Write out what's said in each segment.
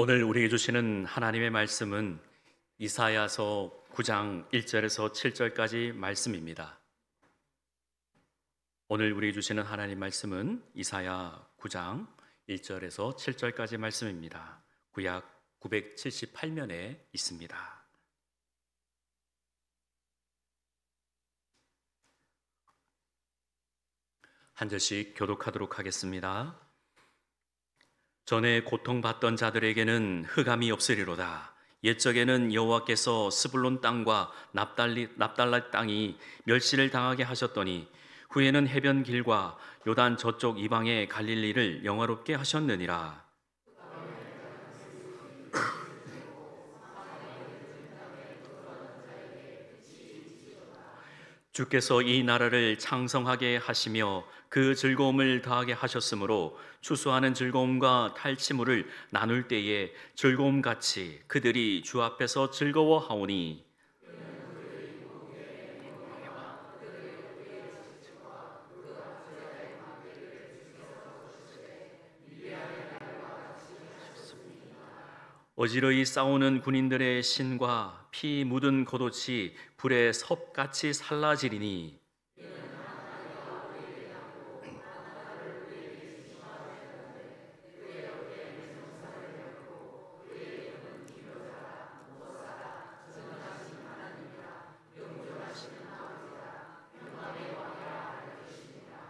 오늘 우리에게 주시는 하나님의 말씀은 이사야서 9장 1절에서 7절까지 말씀입니다. 오늘 우리에게 주시는 하나님 말씀은 이사야 9장 1절에서 7절까지 말씀입니다. 구약 978면에 있습니다. 한 절씩 교독하도록 하겠습니다. 전에 고통받던 자들에게는 흑암이 없으리로다. 옛적에는 여호와께서 스불론 땅과 납달리 땅이 멸시를 당하게 하셨더니 후에는 해변 길과 요단 저쪽 이방의 갈릴리를 영화롭게 하셨느니라. 주께서 이 나라를 창성하게 하시며 그 즐거움을 더하게 하셨으므로 추수하는 즐거움과 탈취물을 나눌 때에 즐거움같이 그들이 주 앞에서 즐거워하오니 어지러이 싸우는 군인들의 신과 피 묻은 겉옷이 불에 섭같이 살라지리니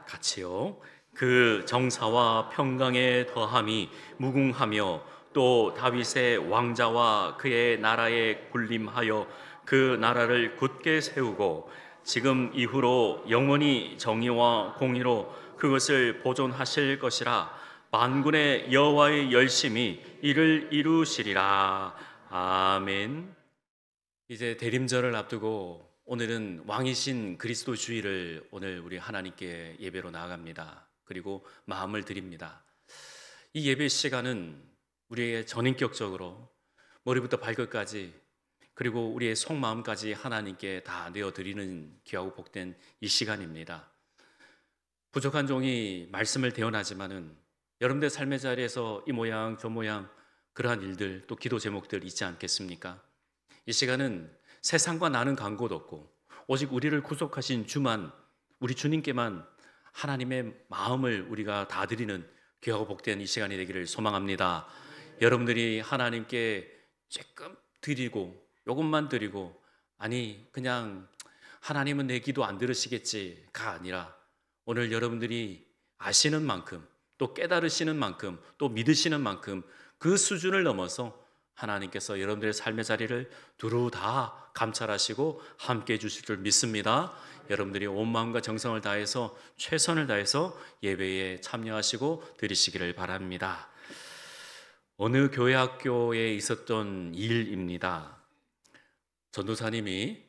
같이요. 그 정사와 평강의 더함이 무궁하며 또 다윗의 왕자와 그의 나라에 군림하여 그 나라를 굳게 세우고 지금 이후로 영원히 정의와 공의로 그것을 보존하실 것이라. 만군의 여호와의 열심히 이를 이루시리라. 아멘. 이제 대림절을 앞두고 오늘은 왕이신 그리스도 주일을 오늘 우리 하나님께 예배로 나아갑니다. 그리고 마음을 드립니다. 이 예배 시간은 우리의 전인격적으로 머리부터 발끝까지 그리고 우리의 속마음까지 하나님께 다 내어드리는 귀하고 복된 이 시간입니다. 부족한 종이 말씀을 대언하지만은 여러분들 삶의 자리에서 이 모양 저 모양 그러한 일들 또 기도 제목들 있지 않겠습니까? 이 시간은 세상과 나는 간 곳 없고 오직 우리를 구속하신 주만, 우리 주님께만 하나님의 마음을 우리가 다 드리는 귀하고 복된 이 시간이 되기를 소망합니다. 여러분들이 하나님께 조금 드리고 요것만 드리고 아니 그냥 하나님은 내 기도 안 들으시겠지가 아니라 오늘 여러분들이 아시는 만큼 또 깨달으시는 만큼 또 믿으시는 만큼 그 수준을 넘어서 하나님께서 여러분들의 삶의 자리를 두루 다 감찰하시고 함께 해주실 줄 믿습니다. 여러분들이 온 마음과 정성을 다해서 최선을 다해서 예배에 참여하시고 드리시기를 바랍니다. 어느 교회 학교에 있었던 일입니다. 전도사님이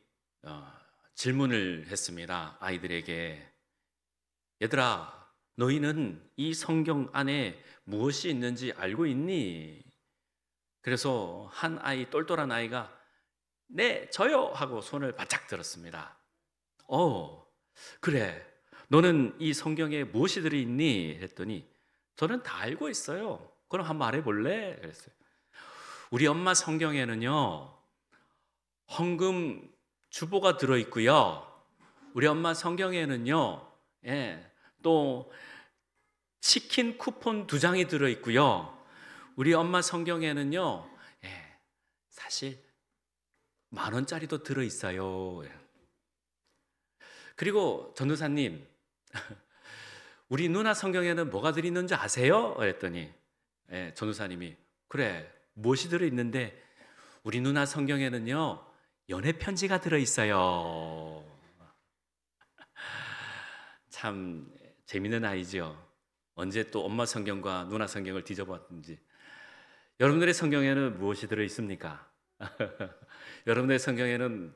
질문을 했습니다. 아이들에게. 얘들아, 너희는 이 성경 안에 무엇이 있는지 알고 있니? 그래서 한 아이, 똘똘한 아이가 네, 저요! 하고 손을 바짝 들었습니다. 그래. 너는 이 성경에 무엇이 들어있니? 했더니 저는 다 알고 있어요. 그럼 한번 말해볼래? 그랬어요. 우리 엄마 성경에는요, 헌금 주보가 들어있고요. 우리 엄마 성경에는요, 또 치킨 쿠폰 2장이 들어있고요. 우리 엄마 성경에는요, 사실 10,000원짜리도 들어있어요. 그리고 전도사님, 우리 누나 성경에는 뭐가 들어있는 줄 아세요? 그랬더니 전도사님이 그래, 무엇이 들어있는데 우리 누나 성경에는요, 연애 편지가 들어있어요. 참 재밌는 아이죠. 언제 또 엄마 성경과 누나 성경을 뒤져봤는지. 여러분들의 성경에는 무엇이 들어있습니까? 여러분들의 성경에는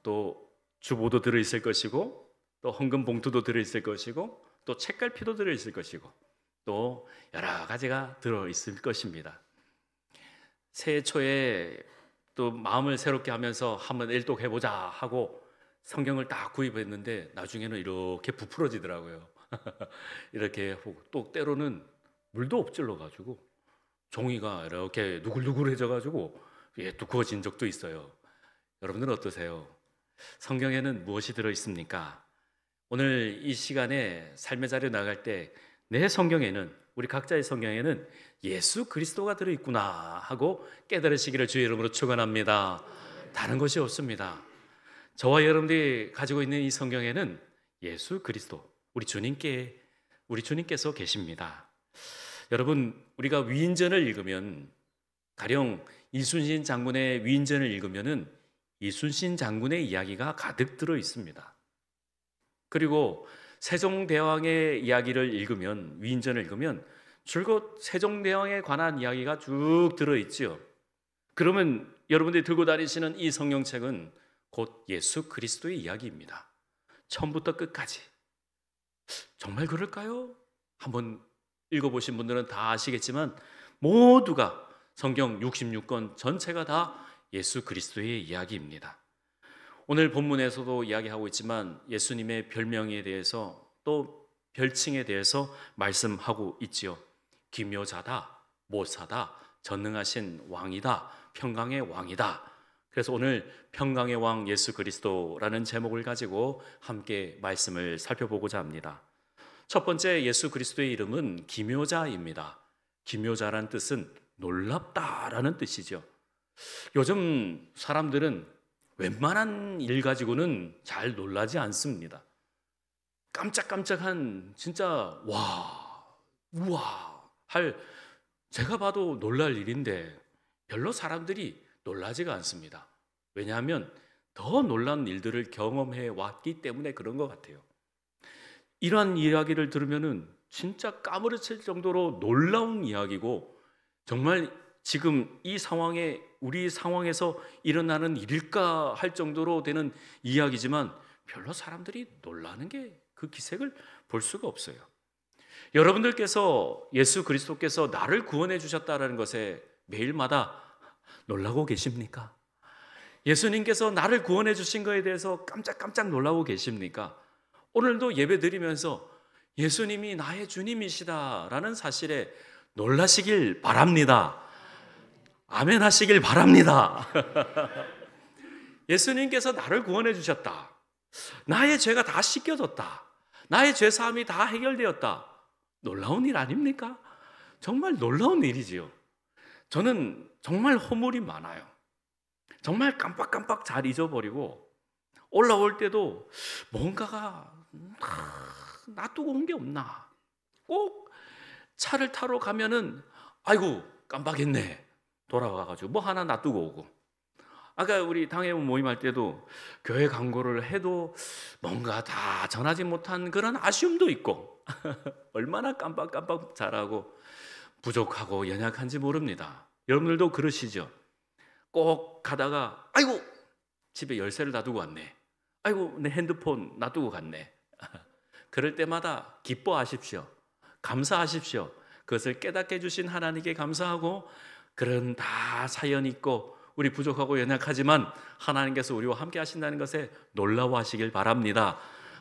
또 주보도 들어있을 것이고 또 헌금 봉투도 들어있을 것이고 또 책갈피도 들어있을 것이고 또 여러 가지가 들어있을 것입니다. 새해 초에 또 마음을 새롭게 하면서 한번 일독해보자 하고 성경을 딱 구입했는데 나중에는 이렇게 부풀어지더라고요. 이렇게 또 때로는 물도 엎질러 가지고 종이가 이렇게 누글누글해져 가지고 두꺼워진 적도 있어요. 여러분들은 어떠세요? 성경에는 무엇이 들어 있습니까? 오늘 이 시간에 삶의 자리에 나갈 때 내 성경에는, 우리 각자의 성경에는 예수 그리스도가 들어 있구나 하고 깨달으시기를 주의 이름으로 축원합니다. 다른 것이 없습니다. 저와 여러분들이 가지고 있는 이 성경에는 예수 그리스도, 우리 주님께서 계십니다. 여러분, 우리가 위인전을 읽으면, 가령 이순신 장군의 위인전을 읽으면은 이순신 장군의 이야기가 가득 들어 있습니다. 그리고 세종대왕의 이야기를 읽으면, 위인전을 읽으면 줄곧 세종대왕에 관한 이야기가 쭉 들어 있지요. 그러면 여러분들이 들고 다니시는 이 성경책은 곧 예수 그리스도의 이야기입니다. 처음부터 끝까지. 정말 그럴까요? 한번 읽어보신 분들은 다 아시겠지만 모두가 성경 66권 전체가 다 예수 그리스도의 이야기입니다. 오늘 본문에서도 이야기하고 있지만 예수님의 별명에 대해서, 또 별칭에 대해서 말씀하고 있지요. 기묘자다, 모사다, 전능하신 왕이다, 평강의 왕이다. 그래서 오늘 평강의 왕 예수 그리스도라는 제목을 가지고 함께 말씀을 살펴보고자 합니다. 첫 번째, 예수 그리스도의 이름은 기묘자입니다. 기묘자란 뜻은 놀랍다라는 뜻이죠. 요즘 사람들은 웬만한 일 가지고는 잘 놀라지 않습니다. 깜짝깜짝한, 진짜 우와 할, 제가 봐도 놀랄 일인데 별로 사람들이 놀라지가 않습니다. 왜냐하면 더 놀라운 일들을 경험해 왔기 때문에 그런 것 같아요. 이러한 이야기를 들으면은 진짜 까무러칠 정도로 놀라운 이야기고, 정말 지금 이 상황에, 우리 상황에서 일어나는 일일까 할 정도로 되는 이야기지만 별로 사람들이 놀라는 게, 그 기색을 볼 수가 없어요. 여러분들께서 예수 그리스도께서 나를 구원해 주셨다는 것에 매일마다 놀라고 계십니까? 예수님께서 나를 구원해 주신 것에 대해서 깜짝깜짝 놀라고 계십니까? 오늘도 예배 드리면서 예수님이 나의 주님이시다라는 사실에 놀라시길 바랍니다. 아멘 하시길 바랍니다. 예수님께서 나를 구원해 주셨다. 나의 죄가 다 씻겨졌다. 나의 죄사함이 다 해결되었다. 놀라운 일 아닙니까? 정말 놀라운 일이지요. 저는 정말 허물이 많아요. 정말 깜빡깜빡 잘 잊어버리고, 올라올 때도 뭔가가 놔두고 온 게 없나. 꼭 차를 타러 가면은 아이고 깜빡했네, 돌아와가지고 뭐 하나 놔두고 오고, 아까 우리 당회원 모임할 때도 교회 광고를 해도 뭔가 다 전하지 못한 그런 아쉬움도 있고 얼마나 깜빡깜빡 잘하고 부족하고 연약한지 모릅니다. 여러분들도 그러시죠? 꼭 가다가 아이고 집에 열쇠를 놔두고 왔네, 아이고 내 핸드폰 놔두고 갔네. 그럴 때마다 기뻐하십시오. 감사하십시오. 그것을 깨닫게 해주신 하나님께 감사하고, 그런 다 사연 있고 우리 부족하고 연약하지만 하나님께서 우리와 함께 하신다는 것에 놀라워하시길 바랍니다.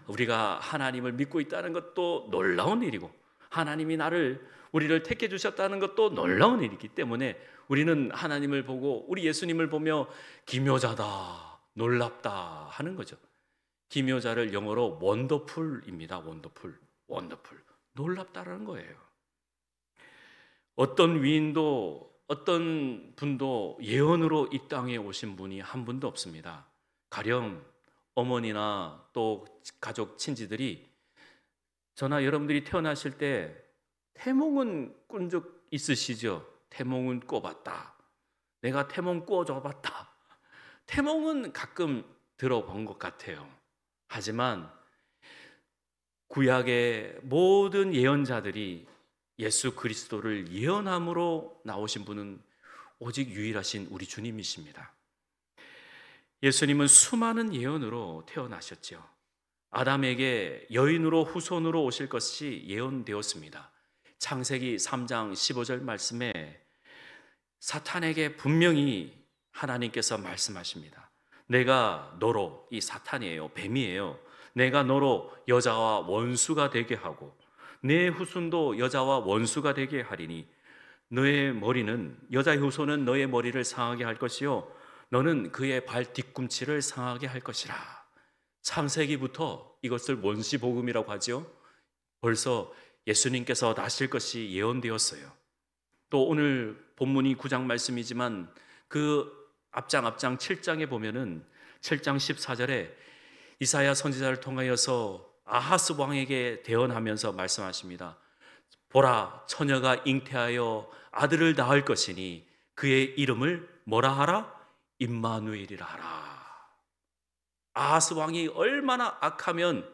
우리가 하나님을 믿고 있다는 것도 놀라운 일이고, 하나님이 우리를 택해 주셨다는 것도 놀라운 일이기 때문에 우리는 하나님을 보고, 우리 예수님을 보며 기묘자다, 놀랍다 하는 거죠. 기묘자를 영어로 원더풀입니다. 원더풀, 놀랍다라는 거예요. 어떤 위인도, 어떤 분도 예언으로 이 땅에 오신 분이 한 분도 없습니다. 가령 어머니나 또 가족 친지들이, 저나 여러분들이 태어나실 때 태몽은 꾼 적 있으시죠? 태몽은 꿔봤다, 내가 태몽 꿔줘봤다. 태몽은 가끔 들어본 것 같아요. 하지만 구약의 모든 예언자들이 예수 그리스도를 예언함으로 나오신 분은 오직 유일하신 우리 주님이십니다. 예수님은 수많은 예언으로 태어나셨죠. 아담에게 여인으로 후손으로 오실 것이 예언되었습니다. 창세기 3장 15절 말씀에 사탄에게 분명히 하나님께서 말씀하십니다. 내가 너로, 이 사탄이에요, 뱀이에요, 내가 너로 여자와 원수가 되게 하고 내 후손도 여자와 원수가 되게 하리니 너의 머리는, 여자의 후손은 너의 머리를 상하게 할 것이요 너는 그의 발 뒤꿈치를 상하게 할 것이라. 창세기부터 이것을 원시복음이라고 하죠. 벌써 예수님께서 나실 것이 예언되었어요. 또 오늘 본문이 9장 말씀이지만 그 앞장 7장에 보면은 7장 14절에 이사야 선지자를 통하여서 아하스 왕에게 대언하면서 말씀하십니다. 보라, 처녀가 잉태하여 아들을 낳을 것이니 그의 이름을 뭐라 하라? 임마누엘이라 하라. 아하스 왕이 얼마나 악하면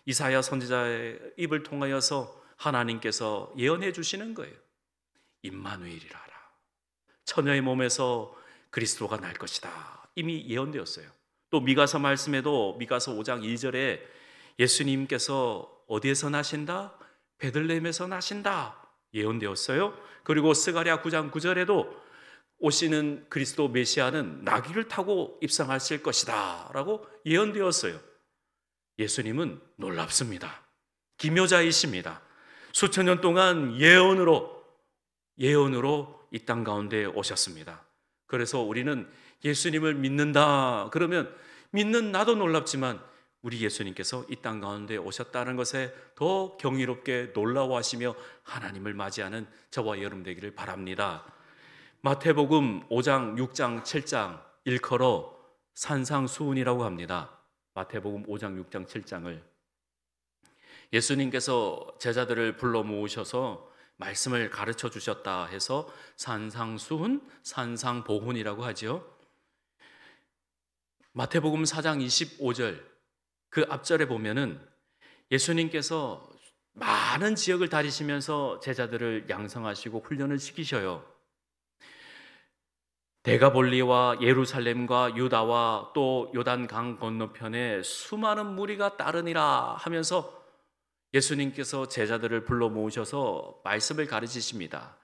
이사야 선지자의 입을 통하여서 하나님께서 예언해 주시는 거예요. 임마누엘이라 하라. 처녀의 몸에서 그리스도가 날 것이다. 이미 예언되었어요. 또 미가서 말씀에도 미가서 5장 2절에 예수님께서 어디에서 나신다? 베들레헴에서 나신다. 예언되었어요. 그리고 스가랴 9장 9절에도 오시는 그리스도 메시아는 나귀를 타고 입성하실 것이다 라고 예언되었어요. 예수님은 놀랍습니다. 기묘자이십니다. 수천 년 동안 예언으로 이 땅 가운데 오셨습니다. 그래서 우리는 예수님을 믿는다 그러면 믿는 나도 놀랍지만 우리 예수님께서 이 땅 가운데 오셨다는 것에 더 경이롭게 놀라워하시며 하나님을 맞이하는 저와 여러분 되기를 바랍니다. 마태복음 5장, 6장, 7장 일컬어 산상수훈이라고 합니다. 마태복음 5장, 6장, 7장을 예수님께서 제자들을 불러 모으셔서 말씀을 가르쳐 주셨다 해서 산상수훈, 산상보훈이라고 하죠. 마태복음 4장 25절 그 앞절에 보면은 예수님께서 많은 지역을 다니시면서 제자들을 양성하시고 훈련을 시키셔요. 데가볼리와 예루살렘과 유다와 또 요단강 건너편에 수많은 무리가 따르니라 하면서 예수님께서 제자들을 불러 모으셔서 말씀을 가르치십니다.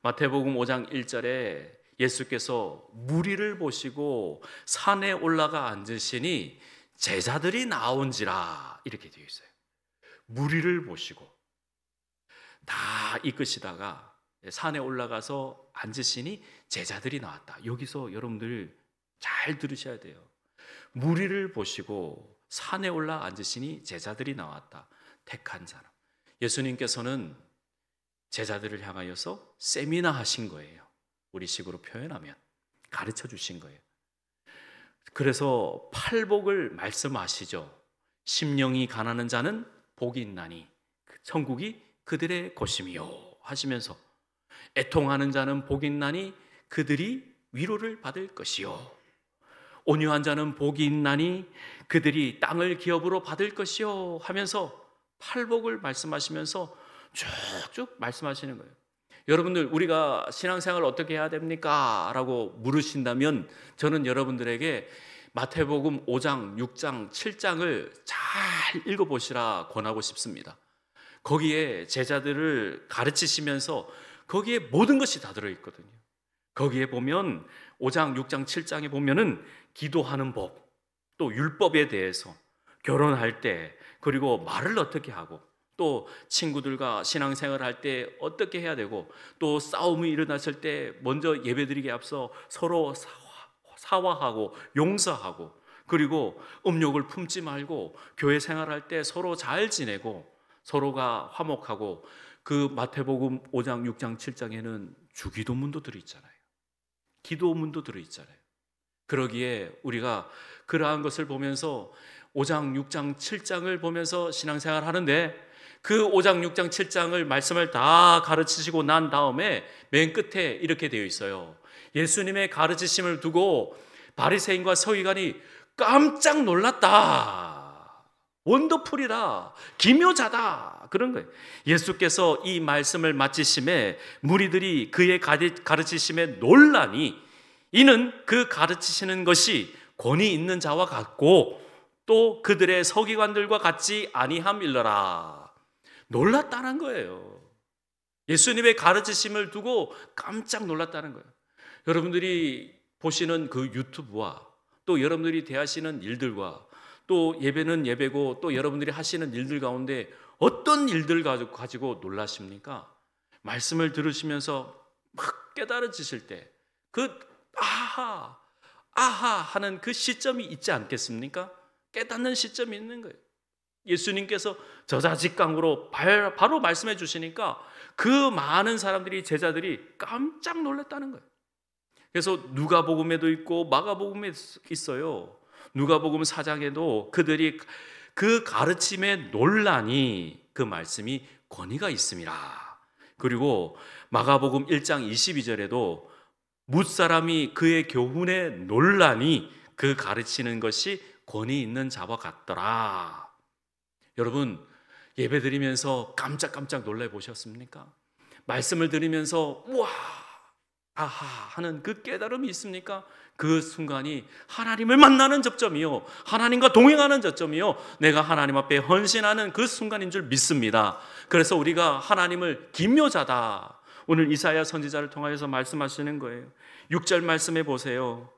마태복음 5장 1절에 예수께서 무리를 보시고 산에 올라가 앉으시니 제자들이 나온지라 이렇게 되어 있어요. 무리를 보시고 다 이끄시다가 산에 올라가서 앉으시니 제자들이 나왔다. 여기서 여러분들 잘 들으셔야 돼요. 무리를 보시고 산에 올라 앉으시니 제자들이 나왔다. 택한 사람. 예수님께서는 제자들을 향하여서 세미나 하신 거예요. 우리식으로 표현하면 가르쳐 주신 거예요. 그래서 팔복을 말씀하시죠. 심령이 가난한 자는 복이 있나니 천국이 그들의 것이며 하시면서 애통하는 자는 복이 있나니 그들이 위로를 받을 것이요 온유한 자는 복이 있나니 그들이 땅을 기업으로 받을 것이요 하면서 팔복을 말씀하시면서 쭉쭉 말씀하시는 거예요. 여러분들 우리가 신앙생활을 어떻게 해야 됩니까? 라고 물으신다면 저는 여러분들에게 마태복음 5장, 6장, 7장을 잘 읽어보시라 권하고 싶습니다. 거기에 제자들을 가르치시면서 거기에 모든 것이 다 들어있거든요. 거기에 보면 5장, 6장, 7장에 보면은 기도하는 법, 또 율법에 대해서 결혼할 때 그리고 말을 어떻게 하고 또 친구들과 신앙생활을 할 때 어떻게 해야 되고 또 싸움이 일어났을 때 먼저 예배드리기에 앞서 서로 사화하고 용서하고 그리고 음욕을 품지 말고 교회 생활할 때 서로 잘 지내고 서로가 화목하고 그 마태복음 5장, 6장, 7장에는 주기도문도 들어있잖아요. 기도문도 들어있잖아요. 그러기에 우리가 그러한 것을 보면서 5장, 6장, 7장을 보면서 신앙생활 하는데 그 5장, 6장, 7장을 말씀을 다 가르치시고 난 다음에 맨 끝에 이렇게 되어 있어요. 예수님의 가르치심을 두고 바리새인과 서기관이 깜짝 놀랐다. 원더풀이다. 기묘자다. 그런 거예요. 예수께서 이 말씀을 마치심에 무리들이 그의 가르치심에 놀라니 이는 그 가르치시는 것이 권위 있는 자와 같고 또 그들의 서기관들과 같지 아니함일러라. 놀랐다는 거예요. 예수님의 가르치심을 두고 깜짝 놀랐다는 거예요. 여러분들이 보시는 그 유튜브와 또 여러분들이 대하시는 일들과 또 예배는 예배고 또 여러분들이 하시는 일들 가운데 어떤 일들 가지고 놀라십니까? 말씀을 들으시면서 막 깨달아지실 때 그 아하 아하 하는 그 시점이 있지 않겠습니까? 깨닫는 시점이 있는 거예요. 예수님께서 저자직강으로 바로 말씀해 주시니까 그 많은 사람들이, 제자들이 깜짝 놀랐다는 거예요. 그래서 누가복음에도 있고 마가복음에 있어요. 누가복음 4장에도 그들이 그 가르침에 논란이, 그 말씀이 권위가 있음이라. 그리고 마가복음 1장 22절에도 뭇사람이 그의 교훈에 논란이 그 가르치는 것이 권위 있는 자와 같더라. 여러분, 예배 드리면서 깜짝깜짝 놀래 보셨습니까? 말씀을 들으면서 우와 아하 하는 그 깨달음이 있습니까? 그 순간이 하나님을 만나는 접점이요, 하나님과 동행하는 접점이요, 내가 하나님 앞에 헌신하는 그 순간인 줄 믿습니다. 그래서 우리가 하나님을 기묘자다, 오늘 이사야 선지자를 통하여서 말씀하시는 거예요. 6절 말씀해 보세요.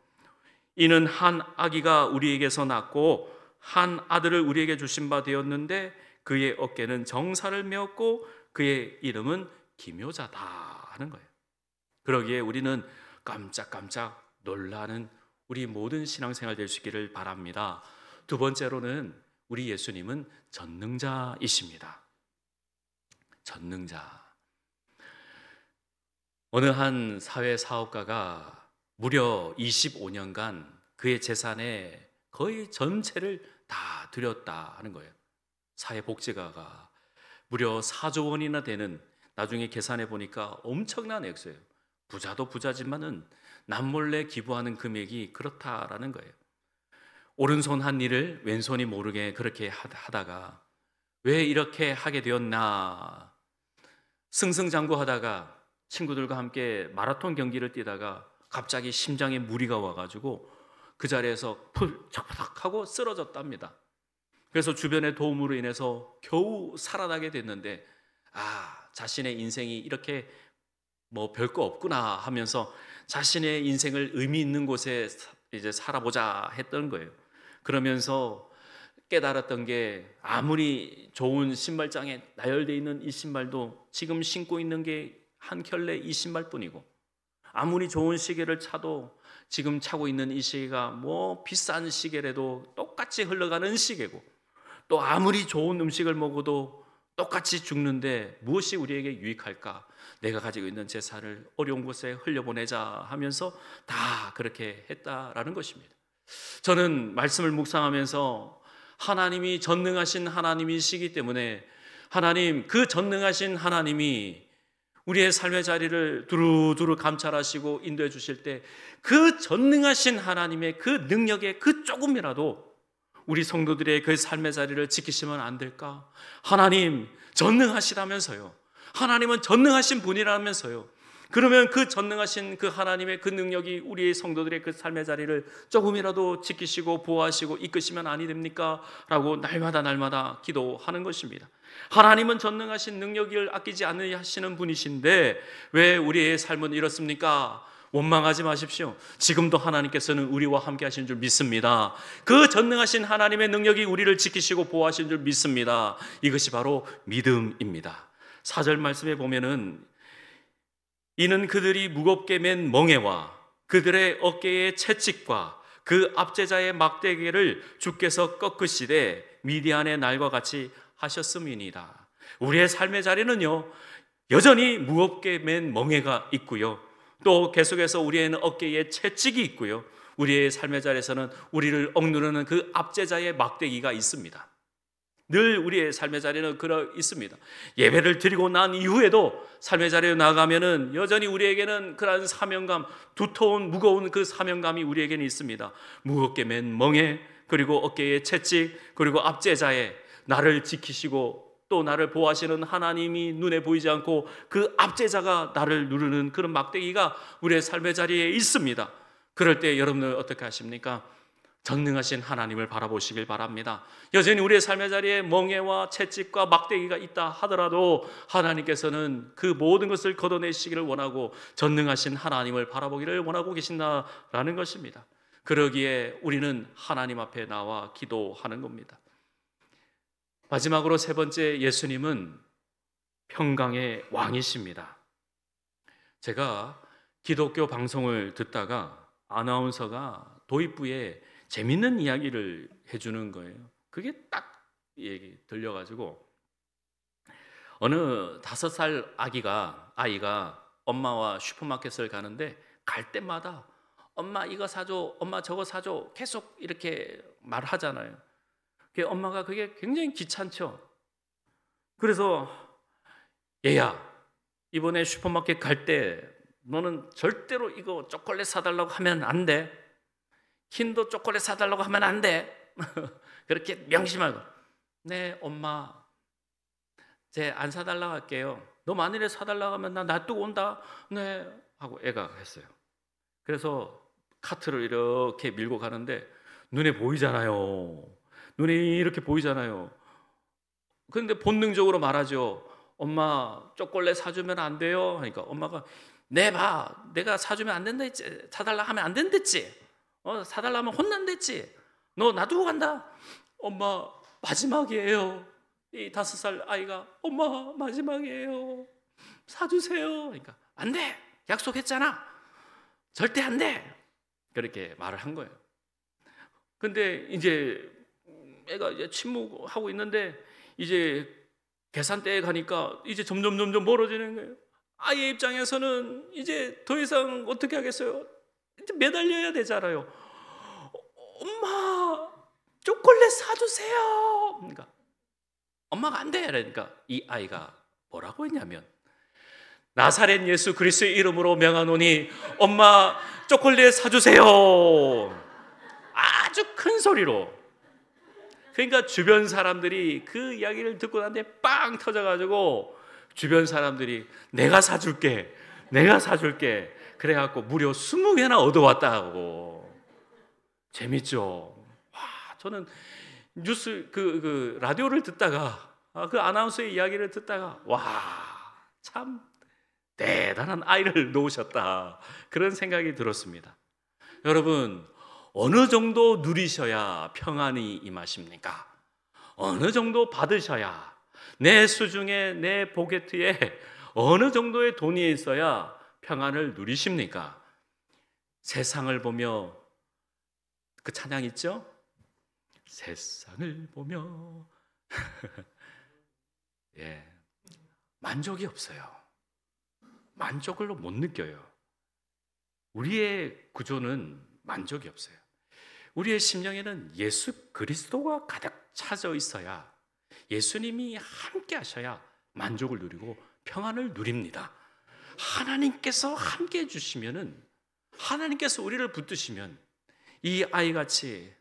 이는 한 아기가 우리에게서 낳고 한 아들을 우리에게 주신 바 되었는데 그의 어깨는 정사를 메었고 그의 이름은 기묘자다 하는 거예요. 그러기에 우리는 깜짝깜짝 놀라는 우리 모든 신앙생활 될 수 있기를 바랍니다. 두 번째로는 우리 예수님은 전능자이십니다. 전능자. 어느 한 사회사업가가 무려 25년간 그의 재산의 거의 전체를 다 들였다 하는 거예요. 사회복지가가 무려 4조 원이나 되는, 나중에 계산해 보니까 엄청난 액수예요. 부자도 부자지만은 남몰래 기부하는 금액이 그렇다라는 거예요. 오른손 한 일을 왼손이 모르게 그렇게 하다가 왜 이렇게 하게 되었나, 승승장구하다가 친구들과 함께 마라톤 경기를 뛰다가 갑자기 심장에 무리가 와가지고 그 자리에서 펄쩍펄쩍 하고 쓰러졌답니다. 그래서 주변의 도움으로 인해서 겨우 살아나게 됐는데, 자신의 인생이 이렇게 뭐 별거 없구나 하면서 자신의 인생을 의미 있는 곳에 이제 살아보자 했던 거예요. 그러면서 깨달았던 게, 아무리 좋은 신발장에 나열되어 있는 이 신발도 지금 신고 있는 게 한 켤레 이 신발뿐이고, 아무리 좋은 시계를 차도 지금 차고 있는 이 시계가 뭐 비싼 시계라도 똑같이 흘러가는 시계고, 또 아무리 좋은 음식을 먹어도 똑같이 죽는데 무엇이 우리에게 유익할까? 내가 가지고 있는 재산을 어려운 곳에 흘려보내자 하면서 다 그렇게 했다라는 것입니다. 저는 말씀을 묵상하면서 하나님이 전능하신 하나님이시기 때문에, 하나님, 그 전능하신 하나님이 우리의 삶의 자리를 두루두루 감찰하시고 인도해 주실 때 그 전능하신 하나님의 그 능력에 그 조금이라도 우리 성도들의 그 삶의 자리를 지키시면 안 될까? 하나님 전능하시다면서요. 하나님은 전능하신 분이라면서요. 그러면 그 전능하신 그 하나님의 그 능력이 우리의 성도들의 그 삶의 자리를 조금이라도 지키시고 보호하시고 이끄시면 아니 됩니까? 라고 날마다 기도하는 것입니다. 하나님은 전능하신 능력을 아끼지 않으시는 분이신데 왜 우리의 삶은 이렇습니까? 원망하지 마십시오. 지금도 하나님께서는 우리와 함께 하신 줄 믿습니다. 그 전능하신 하나님의 능력이 우리를 지키시고 보호하신 줄 믿습니다. 이것이 바로 믿음입니다. 4절 말씀에 보면은, 이는 그들이 무겁게 맨 멍에와 그들의 어깨의 채찍과 그 압제자의 막대기를 주께서 꺾으시되 미디안의 날과 같이 하셨음이니라. 우리의 삶의 자리는요, 여전히 무겁게 맨 멍에가 있고요, 또 계속해서 우리에는 어깨에 채찍이 있고요, 우리의 삶의 자리에서는 우리를 억누르는 그 압제자의 막대기가 있습니다. 늘 우리의 삶의 자리는 있습니다. 예배를 드리고 난 이후에도 삶의 자리에 나가면은 여전히 우리에게는 그러한 사명감, 두터운 무거운 그 사명감이 우리에게는 있습니다. 무겁게 맨 멍에, 그리고 어깨에 채찍, 그리고 압제자의, 나를 지키시고 또 나를 보호하시는 하나님이 눈에 보이지 않고 그 압제자가 나를 누르는 그런 막대기가 우리의 삶의 자리에 있습니다. 그럴 때 여러분은 어떻게 하십니까? 전능하신 하나님을 바라보시길 바랍니다. 여전히 우리의 삶의 자리에 멍에와 채찍과 막대기가 있다 하더라도 하나님께서는 그 모든 것을 걷어내시기를 원하고 전능하신 하나님을 바라보기를 원하고 계신다라는 것입니다. 그러기에 우리는 하나님 앞에 나와 기도하는 겁니다. 마지막으로 세 번째, 예수님은 평강의 왕이십니다. 제가 기독교 방송을 듣다가 아나운서가 도입부에 재밌는 이야기를 해주는 거예요. 그게 딱 얘기 들려가지고 어느 5살 아이가 엄마와 슈퍼마켓을 가는데 갈 때마다 엄마 이거 사줘, 엄마 저거 사줘 계속 이렇게 말하잖아요. 엄마가 그게 굉장히 귀찮죠. 그래서 얘야, 이번에 슈퍼마켓 갈 때 너는 절대로 이거 초콜릿 사달라고 하면 안 돼. 킨더 초콜릿 사달라고 하면 안 돼. 그렇게 명심하고. 네 엄마, 제 안 사달라고 할게요. 너 만일에 사달라고 하면 나 놔두고 온다. 네 하고 애가 했어요. 그래서 카트를 이렇게 밀고 가는데 눈에 보이잖아요. 눈에 이렇게 보이잖아요. 그런데 본능적으로 말하죠. 엄마 초콜릿 사주면 안 돼요 하니까 엄마가 네 봐, 내가 사주면 안 된다 했지. 사달라 하면 안 된댔지. 사달라 하면 혼난댔지. 너 놔두고 간다. 엄마 마지막이에요. 이 5살 아이가 엄마 마지막이에요. 사주세요. 그러니까 안 돼. 약속했잖아. 절대 안 돼. 그렇게 말을 한 거예요. 근데 이제 애가 이제 침묵하고 있는데 이제 계산대에 가니까 이제 점점 멀어지는 거예요. 아이의 입장에서는 이제 더 이상 어떻게 하겠어요? 이제 매달려야 되잖아요. 엄마 초콜릿 사주세요. 그러니까 엄마가 안 돼. 그러니까 이 아이가 뭐라고 했냐면 나사렛 예수 그리스도의 이름으로 명하노니 엄마 초콜릿 사주세요. 아주 큰 소리로. 그러니까 주변 사람들이 그 이야기를 듣고 난데 빵 터져가지고 주변 사람들이 내가 사줄게 그래갖고 무려 20개나 얻어왔다고. 재밌죠. 와, 저는 뉴스 그 라디오를 듣다가 그 아나운서의 이야기를 듣다가 와, 참 대단한 아이를 놓으셨다 그런 생각이 들었습니다. 여러분, 어느 정도 누리셔야 평안이 임하십니까? 어느 정도 받으셔야, 내 수중에 내 포켓에 어느 정도의 돈이 있어야 평안을 누리십니까? 세상을 보며 그 찬양 있죠? 세상을 보며 예, 만족이 없어요. 만족을 못 느껴요. 우리의 구조는 만족이 없어요. 우리의 심령에는 예수 그리스도가 가득 차져 있어야, 예수님이 함께 하셔야 만족을 누리고 평안을 누립니다. 하나님께서 함께 해주시면은, 하나님께서 우리를 붙드시면 이 아이같이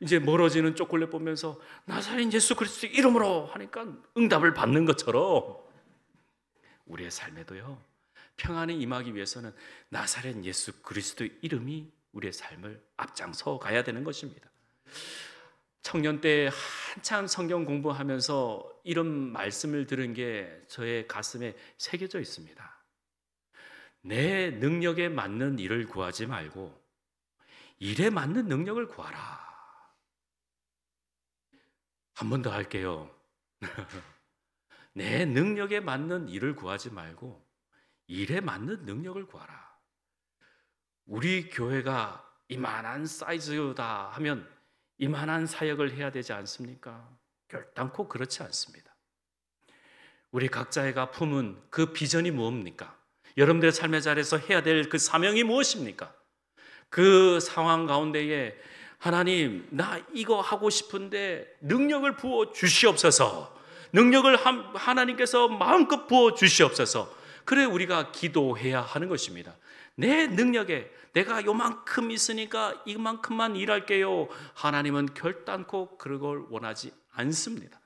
이제 멀어지는 초콜릿 보면서 나사렛 예수 그리스도 이름으로 하니까 응답을 받는 것처럼 우리의 삶에도요, 평안이 임하기 위해서는 나사렛 예수 그리스도 이름이 우리의 삶을 앞장서 가야 되는 것입니다. 청년 때 한참 성경 공부하면서 이런 말씀을 들은 게 저의 가슴에 새겨져 있습니다. 내 능력에 맞는 일을 구하지 말고 일에 맞는 능력을 구하라. 한 번 더 할게요. 내 능력에 맞는 일을 구하지 말고 일에 맞는 능력을 구하라. 우리 교회가 이만한 사이즈다 하면 이만한 사역을 해야 되지 않습니까? 결단코 그렇지 않습니다. 우리 각자가 품은 그 비전이 무엇입니까? 여러분들의 삶의 자리에서 해야 될 그 사명이 무엇입니까? 그 상황 가운데에 하나님, 나 이거 하고 싶은데 능력을 부어 주시옵소서. 능력을 하나님께서 마음껏 부어 주시옵소서. 그래 우리가 기도해야 하는 것입니다. 내 능력에 내가 요만큼 있으니까 이만큼만 일할게요. 하나님은 결단코 그걸 원하지 않습니다.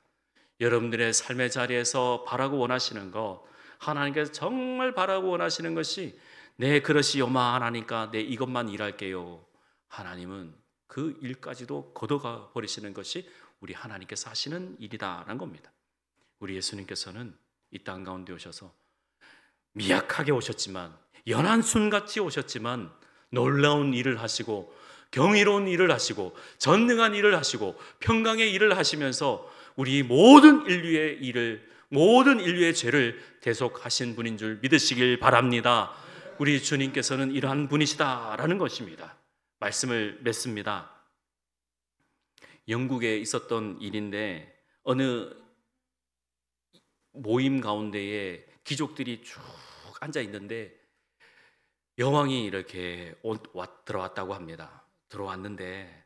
여러분들의 삶의 자리에서 바라고 원하시는 것, 하나님께서 정말 바라고 원하시는 것이 내 그릇이 요만하니까 내 이것만 일할게요. 하나님은 그 일까지도 걷어가 버리시는 것이 우리 하나님께서 하시는 일이다라는 겁니다. 우리 예수님께서는 이 땅 가운데 오셔서 미약하게 오셨지만, 연한 순같이 오셨지만 놀라운 일을 하시고 경이로운 일을 하시고 전능한 일을 하시고 평강의 일을 하시면서 우리 모든 인류의 죄를 대속하신 분인 줄 믿으시길 바랍니다. 우리 주님께서는 이러한 분이시다라는 것입니다. 말씀을 맺습니다. 영국에 있었던 일인데 어느 모임 가운데에 귀족들이 쭉 앉아 있는데 여왕이 이렇게 들어왔다고 합니다. 들어왔는데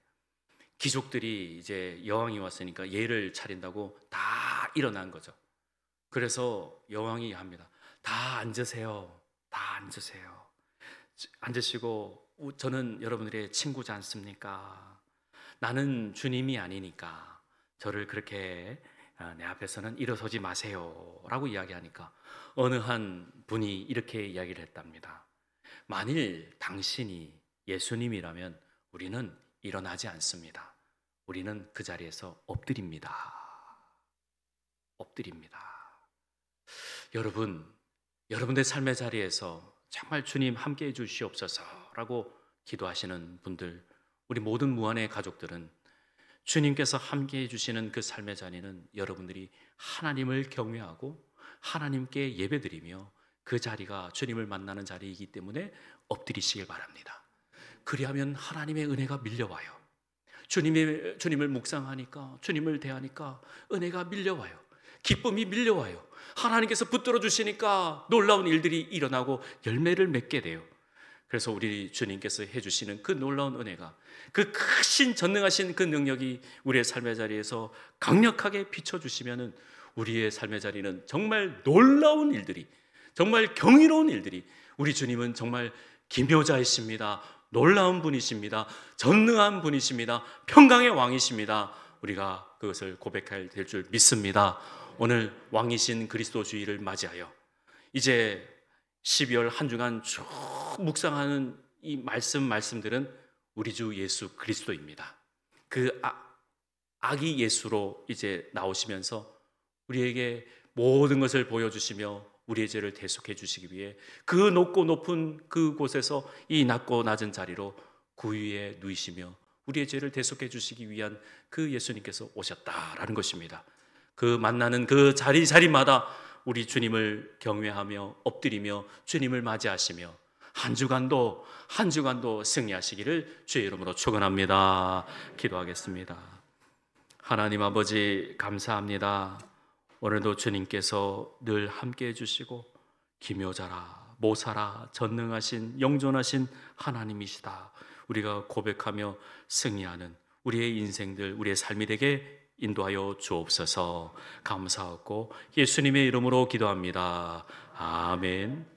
귀족들이 이제 여왕이 왔으니까 예를 차린다고 다 일어난 거죠. 그래서 여왕이 합니다. 다 앉으세요. 다 앉으세요. 앉으시고, 저는 여러분들의 친구지 않습니까? 나는 주님이 아니니까 저를 그렇게 내 앞에서는 일어서지 마세요 라고 이야기하니까 어느 한 분이 이렇게 이야기를 했답니다. 만일 당신이 예수님이라면 우리는 일어나지 않습니다. 우리는 그 자리에서 엎드립니다. 엎드립니다. 여러분의 삶의 자리에서 정말 주님 함께 해 주시옵소서라고 기도하시는 분들, 우리 모든 무한의 가족들은 주님께서 함께 해주시는 그 삶의 자리는 여러분들이 하나님을 경외하고 하나님께 예배드리며 그 자리가 주님을 만나는 자리이기 때문에 엎드리시길 바랍니다. 그리하면 하나님의 은혜가 밀려와요. 주님을 묵상하니까, 주님을 대하니까 은혜가 밀려와요. 기쁨이 밀려와요. 하나님께서 붙들어 주시니까 놀라운 일들이 일어나고 열매를 맺게 돼요. 그래서 우리 주님께서 해주시는 그 놀라운 은혜가, 그 크신 전능하신 그 능력이 우리의 삶의 자리에서 강력하게 비춰주시면은 우리의 삶의 자리는 정말 놀라운 일들이, 정말 경이로운 일들이, 우리 주님은 정말 기묘자이십니다. 놀라운 분이십니다. 전능한 분이십니다. 평강의 왕이십니다. 우리가 그것을 고백해야 될 줄 믿습니다. 오늘 왕이신 그리스도 주일을 맞이하여 이제 12월 한 주간 쭉 묵상하는 이 말씀들은 우리 주 예수 그리스도입니다. 그 아기 예수로 이제 나오시면서 우리에게 모든 것을 보여주시며 우리의 죄를 대속해 주시기 위해 그 높고 높은 그곳에서 이 낮고 낮은 자리로 구유에 누이시며 우리의 죄를 대속해 주시기 위한 그 예수님께서 오셨다라는 것입니다. 그 만나는 그 자리마다 우리 주님을 경외하며 엎드리며 주님을 맞이하시며 한 주간도 승리하시기를 주의 이름으로 축원합니다. 기도하겠습니다. 하나님 아버지 감사합니다. 오늘도 주님께서 늘 함께 해주시고 기묘자라 모사라 전능하신 영존하신 하나님이시다. 우리가 고백하며 승리하는 우리의 인생들, 우리의 삶이 되게 인도하여 주옵소서. 감사하고 예수님의 이름으로 기도합니다. 아멘.